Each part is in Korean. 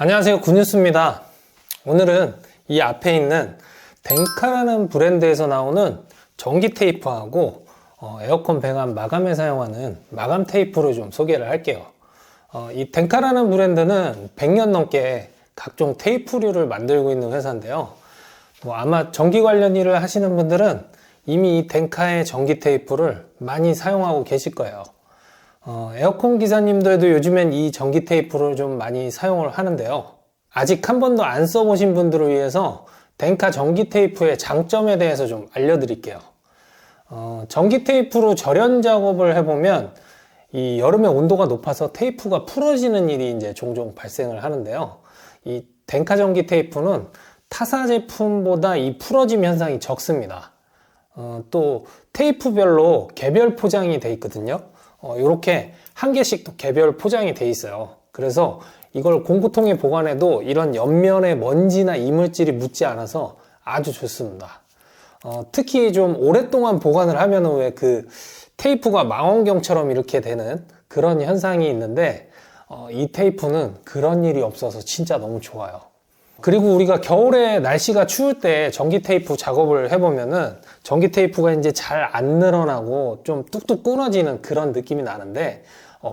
안녕하세요, 굿뉴스입니다. 오늘은 이 앞에 있는 덴카라는 브랜드에서 나오는 전기 테이프하고 에어컨 배관 마감에 사용하는 마감 테이프를 좀 소개를 할게요. 이 덴카라는 브랜드는 100년 넘게 각종 테이프류를 만들고 있는 회사인데요. 아마 전기 관련 일을 하시는 분들은 이미 이 덴카의 전기 테이프를 많이 사용하고 계실 거예요. 에어컨 기사님들도 요즘엔 이 전기 테이프를 좀 많이 사용을 하는데요. 아직 한 번도 안 써보신 분들을 위해서 덴카 전기 테이프의 장점에 대해서 좀 알려드릴게요. 전기 테이프로 절연 작업을 해보면 이 여름에 온도가 높아서 테이프가 풀어지는 일이 이제 종종 발생을 하는데요. 이 덴카 전기 테이프는 타사 제품보다 이 풀어짐 현상이 적습니다. 또 테이프별로 개별 포장이 돼 있거든요. 이렇게 한 개씩 또 개별 포장이 돼 있어요. 그래서 이걸 공구통에 보관해도 이런 옆면에 먼지나 이물질이 묻지 않아서 아주 좋습니다. 특히 좀 오랫동안 보관을 하면 왜 그 테이프가 망원경처럼 이렇게 되는 그런 현상이 있는데 이 테이프는 그런 일이 없어서 진짜 너무 좋아요. 그리고 우리가 겨울에 날씨가 추울 때 전기 테이프 작업을 해보면은 전기 테이프가 이제 잘 안 늘어나고 좀 뚝뚝 끊어지는 그런 느낌이 나는데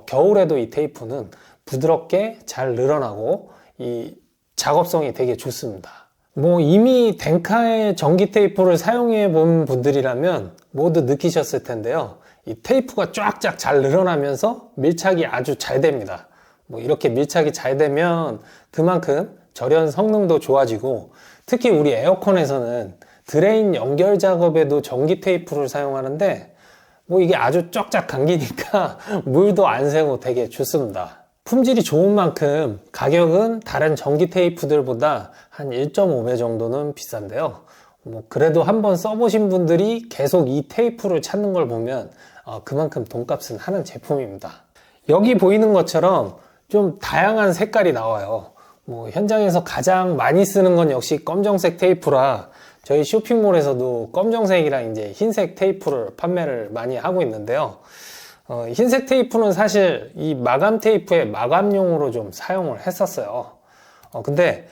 겨울에도 이 테이프는 부드럽게 잘 늘어나고 이 작업성이 되게 좋습니다. 이미 덴카의 전기 테이프를 사용해 본 분들이라면 모두 느끼셨을 텐데요. 이 테이프가 쫙쫙 잘 늘어나면서 밀착이 아주 잘 됩니다. 이렇게 밀착이 잘 되면 그만큼 절연 성능도 좋아지고, 특히 우리 에어컨에서는 드레인 연결 작업에도 전기 테이프를 사용하는데 이게 아주 쫙쫙 감기니까 물도 안 새고 되게 좋습니다. 품질이 좋은 만큼 가격은 다른 전기 테이프들보다 한 1.5배 정도는 비싼데요. 그래도 한번 써보신 분들이 계속 이 테이프를 찾는 걸 보면 그만큼 돈값은 하는 제품입니다. 여기 보이는 것처럼 좀 다양한 색깔이 나와요. 현장에서 가장 많이 쓰는 건 역시 검정색 테이프라 저희 쇼핑몰에서도 검정색이랑 이제 흰색 테이프를 판매를 많이 하고 있는데요. 흰색 테이프는 사실 이 마감 테이프의 마감용으로 좀 사용을 했었어요. 근데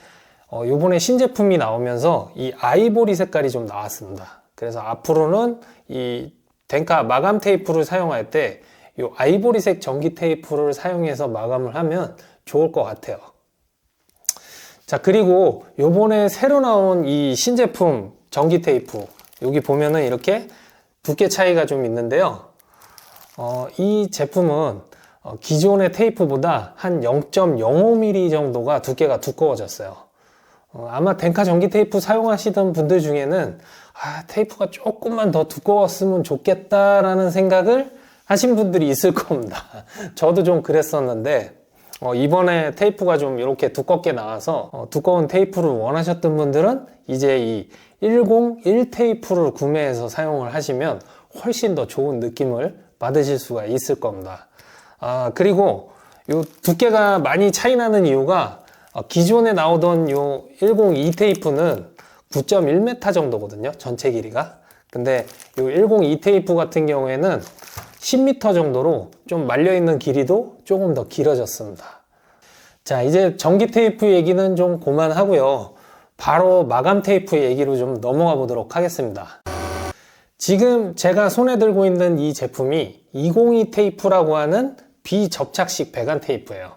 요번에 신제품이 나오면서 이 아이보리 색깔이 좀 나왔습니다. 그래서 앞으로는 이 덴카 마감 테이프를 사용할 때 이 아이보리색 전기 테이프를 사용해서 마감을 하면 좋을 것 같아요. 자, 그리고 요번에 새로 나온 이 신제품 전기 테이프, 여기 보면은 이렇게 두께 차이가 좀 있는데요. 이 제품은 기존의 테이프보다 한 0.05mm 정도가 두께가 두꺼워졌어요. 아마 덴카 전기 테이프 사용하시던 분들 중에는 테이프가 조금만 더 두꺼웠으면 좋겠다라는 생각을 하신 분들이 있을 겁니다. 저도 좀 그랬었는데 이번에 테이프가 좀 이렇게 두껍게 나와서 두꺼운 테이프를 원하셨던 분들은 이제 이 101 테이프를 구매해서 사용을 하시면 훨씬 더 좋은 느낌을 받으실 수가 있을 겁니다. 그리고 요 두께가 많이 차이 나는 이유가 기존에 나오던 요 102 테이프는 9.1m 정도거든요, 전체 길이가. 근데 요 102 테이프 같은 경우에는 10m 정도로 좀 말려있는 길이도 조금 더 길어졌습니다. 자, 이제 전기 테이프 얘기는 좀 그만하고요. 바로 마감 테이프 얘기로 좀 넘어가 보도록 하겠습니다. 지금 제가 손에 들고 있는 이 제품이 202 테이프라고 하는 비접착식 배관 테이프예요.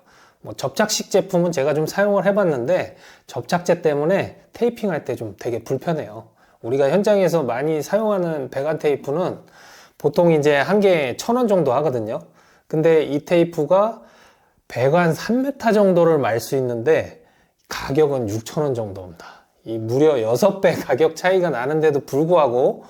접착식 제품은 제가 좀 사용을 해봤는데 접착제 때문에 테이핑할 때 좀 되게 불편해요. 우리가 현장에서 많이 사용하는 배관 테이프는 보통 이제 한 개에 1,000원 정도 하거든요. 근데 이 테이프가 배관 3m 정도를 말 수 있는데 가격은 6,000원 정도입니다. 이 무려 6배 가격 차이가 나는데도 불구하고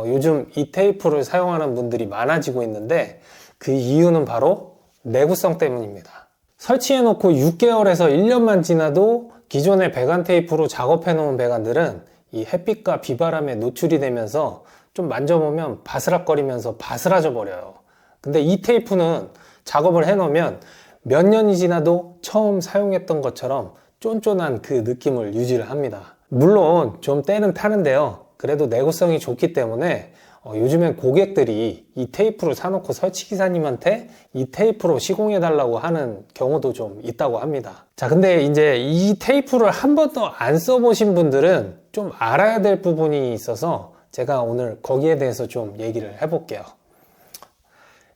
요즘 이 테이프를 사용하는 분들이 많아지고 있는데 그 이유는 바로 내구성 때문입니다. 설치해 놓고 6개월에서 1년만 지나도 기존의 배관 테이프로 작업해 놓은 배관들은 이 햇빛과 비바람에 노출이 되면서 좀 만져보면 바스락거리면서 바스라져 버려요. 근데 이 테이프는 작업을 해 놓으면 몇 년이 지나도 처음 사용했던 것처럼 쫀쫀한 그 느낌을 유지를 합니다. 물론 좀 때는 타는데요. 그래도 내구성이 좋기 때문에 요즘엔 고객들이 이 테이프를 사놓고 설치기사님한테 이 테이프로 시공해 달라고 하는 경우도 좀 있다고 합니다. 자, 근데 이제 이 테이프를 한 번도 안 써보신 분들은 좀 알아야 될 부분이 있어서 제가 오늘 거기에 대해서 좀 얘기를 해볼게요.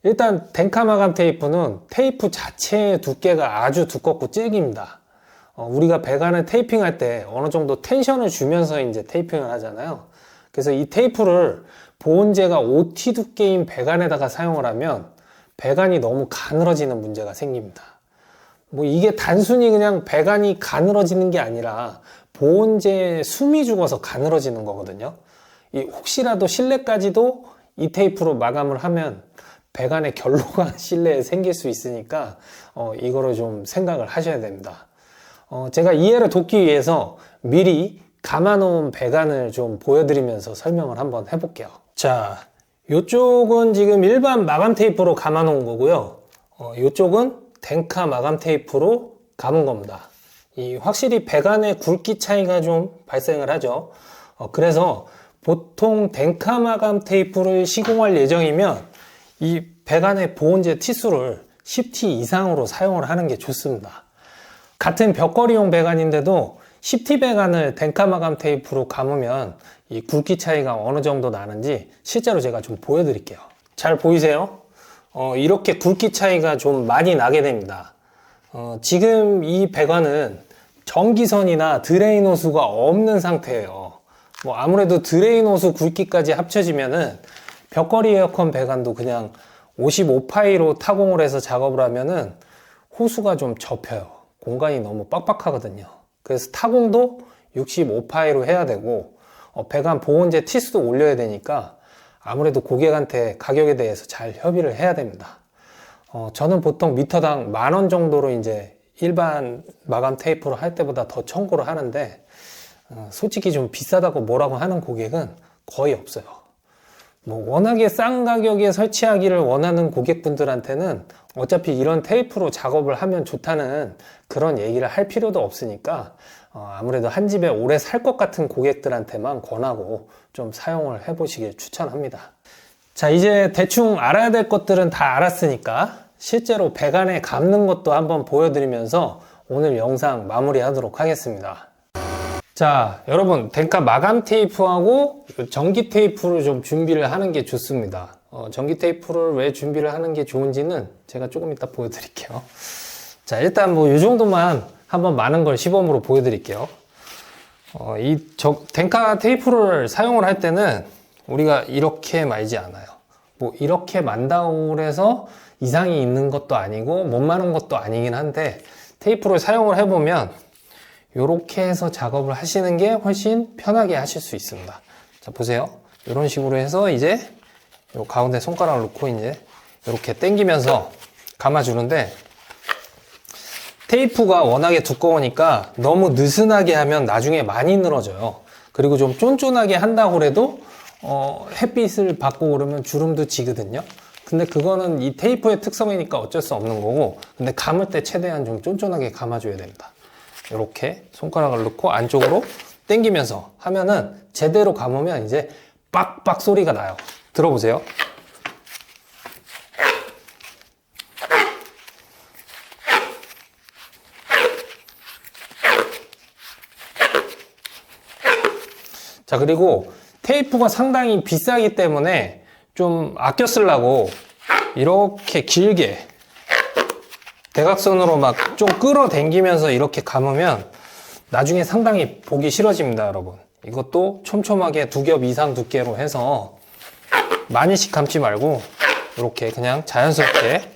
일단 denka 마감 테이프는 테이프 자체의 두께가 아주 두껍고 질깁니다. 우리가 배관을 테이핑할 때 어느 정도 텐션을 주면서 이제 테이핑을 하잖아요. 그래서 이 테이프를 보온재가 OT 두께인 배관에다가 사용을 하면 배관이 너무 가늘어지는 문제가 생깁니다. 뭐 이게 단순히 그냥 배관이 가늘어지는 게 아니라 보온재에 숨이 죽어서 가늘어지는 거거든요. 혹시라도 실내까지도 이 테이프로 마감을 하면 배관에 결로가 실내에 생길 수 있으니까 이거를 좀 생각을 하셔야 됩니다. 제가 이해를 돕기 위해서 미리 감아놓은 배관을 좀 보여드리면서 설명을 한번 해볼게요. 자, 이쪽은 지금 일반 마감 테이프로 감아놓은 거고요. 이쪽은 denka 마감 테이프로 감은 겁니다. 확실히 배관의 굵기 차이가 좀 발생을 하죠. 그래서 보통 denka 마감 테이프를 시공할 예정이면 이 배관의 보온재 티수를 10T 이상으로 사용을 하는 게 좋습니다. 같은 벽걸이용 배관인데도 10T 배관을 denka 마감 테이프로 감으면 이 굵기 차이가 어느 정도 나는지 실제로 제가 좀 보여드릴게요. 잘 보이세요? 이렇게 굵기 차이가 좀 많이 나게 됩니다. 지금 이 배관은 전기선이나 드레인 호수가 없는 상태예요. 뭐 아무래도 드레인 호수 굵기까지 합쳐지면은 벽걸이 에어컨 배관도 그냥 55파이로 타공을 해서 작업을 하면은 호수가 좀 접혀요. 공간이 너무 빡빡하거든요. 그래서 타공도 65파이로 해야 되고 배관 보온재 티수도 올려야 되니까 아무래도 고객한테 가격에 대해서 잘 협의를 해야 됩니다. 저는 보통 미터당 10,000원 정도로 이제 일반 마감 테이프로 할 때보다 더 청구를 하는데 솔직히 좀 비싸다고 뭐라고 하는 고객은 거의 없어요. 뭐 워낙에 싼 가격에 설치하기를 원하는 고객분들한테는 어차피 이런 테이프로 작업을 하면 좋다는 그런 얘기를 할 필요도 없으니까 아무래도 한 집에 오래 살 것 같은 고객들한테만 권하고 좀 사용을 해보시길 추천합니다. 자, 이제 대충 알아야 될 것들은 다 알았으니까 실제로 배관에 감는 것도 한번 보여드리면서 오늘 영상 마무리하도록 하겠습니다. 자, 여러분 denka 마감 테이프하고 전기 테이프를 좀 준비를 하는 게 좋습니다. 전기 테이프를 왜 준비를 하는 게 좋은지는 제가 조금 이따 보여드릴게요. 자, 일단 뭐 이 정도만 한번 많은 걸 시범으로 보여드릴게요. denka 테이프를 사용을 할 때는 우리가 이렇게 말지 않아요. 뭐 이렇게 만다고 해서 이상이 있는 것도 아니고 못 마는 것도 아니긴 한데 테이프를 사용을 해보면 이렇게 해서 작업을 하시는 게 훨씬 편하게 하실 수 있습니다. 자, 보세요. 이런 식으로 해서 이제 요 가운데 손가락을 놓고 이제 이렇게 당기면서 감아주는데 테이프가 워낙에 두꺼우니까 너무 느슨하게 하면 나중에 많이 늘어져요. 그리고 좀 쫀쫀하게 한다고 해도 햇빛을 받고 그러면 주름도 지거든요. 근데 그거는 이 테이프의 특성이니까 어쩔 수 없는 거고, 근데 감을 때 최대한 좀 쫀쫀하게 감아줘야 됩니다. 이렇게 손가락을 넣고 안쪽으로 당기면서 하면은 제대로 감으면 이제 빡빡 소리가 나요. 들어보세요. 자, 그리고 테이프가 상당히 비싸기 때문에 좀 아껴 쓰려고 이렇게 길게 대각선으로 막 좀 끌어당기면서 이렇게 감으면 나중에 상당히 보기 싫어집니다, 여러분. 이것도 촘촘하게 2겹 이상 두께로 해서 많이씩 감지 말고 이렇게 그냥 자연스럽게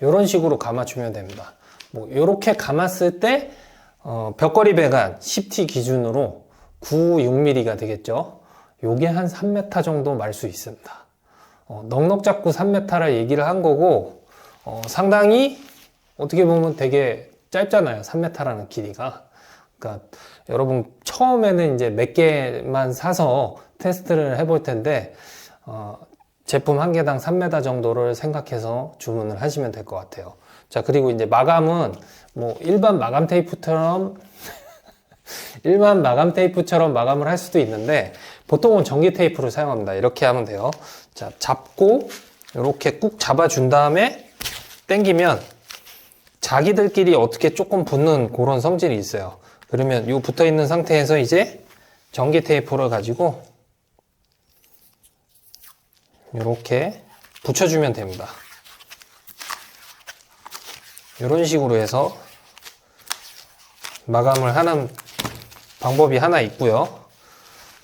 이런 식으로 감아주면 됩니다. 뭐 이렇게 감았을 때 벽걸이 배관 10T 기준으로 9,6mm가 되겠죠. 요게 한 3m 정도 말 수 있습니다. 넉넉 잡고 3m를 얘기를 한 거고 상당히 어떻게 보면 되게 짧잖아요. 3m라는 길이가. 그러니까 여러분 처음에는 이제 몇 개만 사서 테스트를 해볼 텐데 제품 한 개당 3m 정도를 생각해서 주문을 하시면 될 것 같아요. 자, 그리고 이제 마감은 뭐 일반 마감 테이프처럼 일반 마감 테이프처럼 마감을 할 수도 있는데 보통은 전기 테이프를 사용합니다. 이렇게 하면 돼요. 자, 잡고 이렇게 꾹 잡아준 다음에 당기면 자기들끼리 어떻게 조금 붙는 그런 성질이 있어요. 그러면 이 붙어 있는 상태에서 이제 전기 테이프를 가지고 이렇게 붙여주면 됩니다. 이런 식으로 해서 마감을 하는 방법이 하나 있고요.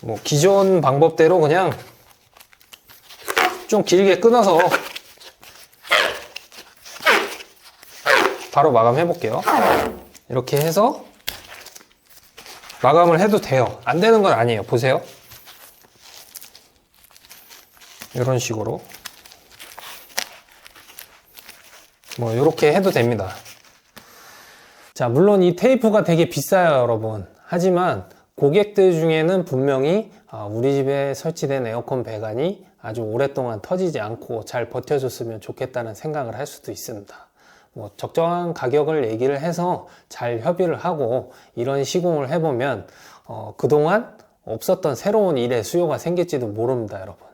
뭐 기존 방법대로 그냥 좀 길게 끊어서 바로 마감해 볼게요. 이렇게 해서 마감을 해도 돼요. 안 되는 건 아니에요. 보세요. 이런 식으로 뭐 이렇게 해도 됩니다. 자, 물론 이 테이프가 되게 비싸요, 여러분. 하지만 고객들 중에는 분명히 우리 집에 설치된 에어컨 배관이 아주 오랫동안 터지지 않고 잘 버텨줬으면 좋겠다는 생각을 할 수도 있습니다. 뭐 적정한 가격을 얘기를 해서 잘 협의를 하고 이런 시공을 해보면 그동안 없었던 새로운 일의 수요가 생길지도 모릅니다, 여러분.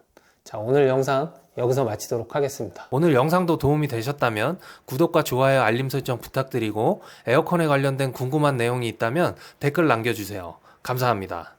자, 오늘 영상 여기서 마치도록 하겠습니다. 오늘 영상도 도움이 되셨다면 구독과 좋아요, 알림 설정 부탁드리고 에어컨에 관련된 궁금한 내용이 있다면 댓글 남겨주세요. 감사합니다.